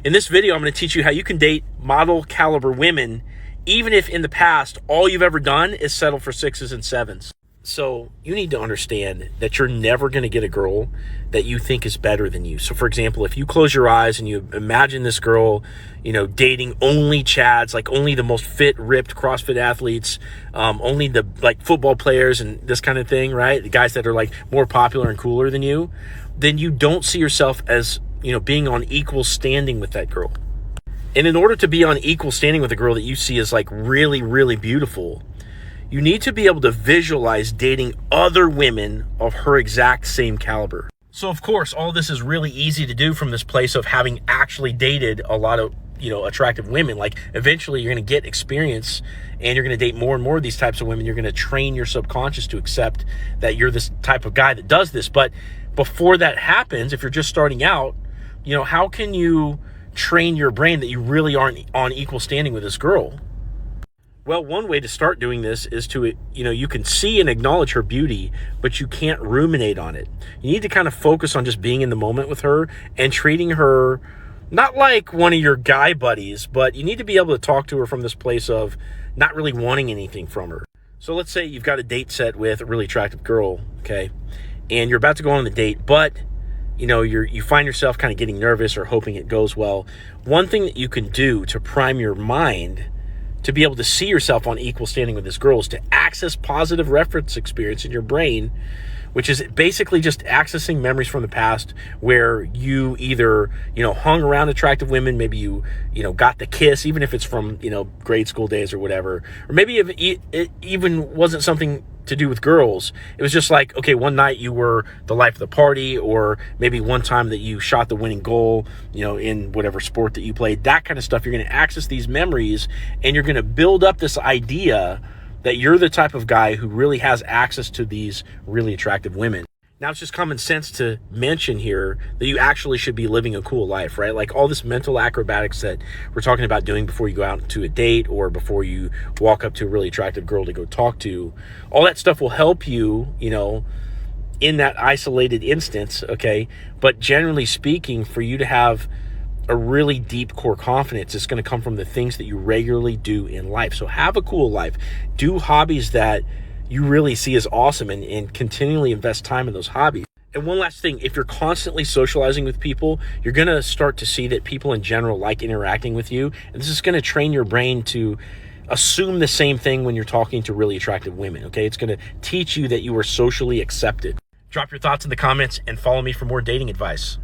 In this video, I'm going to teach you how you can date model caliber women, even if in the past, all you've ever done is settle for 6's and 7's. So you need to understand that you're never going to get a girl that you think is better than you. So for example, if you close your eyes and you imagine this girl, dating only Chads, like only the most fit, ripped CrossFit athletes, only the like football players and this kind of thing, right? The guys that are like more popular and cooler than you, then you don't see yourself as, being on equal standing with that girl. And in order to be on equal standing with a girl that you see as like really, really beautiful, you need to be able to visualize dating other women of her exact same caliber. So of course, all this is really easy to do from this place of having actually dated a lot of, attractive women. Like eventually you're going to get experience and you're going to date more and more of these types of women. You're going to train your subconscious to accept that you're this type of guy that does this. But before that happens, if you're just starting out, how can you train your brain that you really aren't on equal standing with this girl? Well, one way to start doing this is to, you can see and acknowledge her beauty, but you can't ruminate on it. You need to kind of focus on just being in the moment with her and treating her not like one of your guy buddies, but you need to be able to talk to her from this place of not really wanting anything from her. So let's say you've got a date set with a really attractive girl, okay? And you're about to go on the date, but you find yourself kind of getting nervous or hoping it goes well. One thing that you can do to prime your mind to be able to see yourself on equal standing with this girl is to access positive reference experience in your brain, which is basically just accessing memories from the past where you either, hung around attractive women, maybe you got the kiss, even if it's from, grade school days or whatever, or maybe it even wasn't something to do with girls. It was just like, okay, one night you were the life of the party, or maybe one time that you shot the winning goal, in whatever sport that you played, that kind of stuff. You're going to access these memories and you're going to build up this idea that you're the type of guy who really has access to these really attractive women. Now, it's just common sense to mention here that you actually should be living a cool life, right? Like all this mental acrobatics that we're talking about doing before you go out to a date or before you walk up to a really attractive girl to go talk to, all that stuff will help you, in that isolated instance, okay? But generally speaking, for you to have a really deep core confidence, it's going to come from the things that you regularly do in life. So have a cool life. Do hobbies that you really see as awesome and continually invest time in those hobbies. And one last thing, if you're constantly socializing with people, you're going to start to see that people in general like interacting with you. And this is going to train your brain to assume the same thing when you're talking to really attractive women, okay? It's going to teach you that you are socially accepted. Drop your thoughts in the comments and follow me for more dating advice.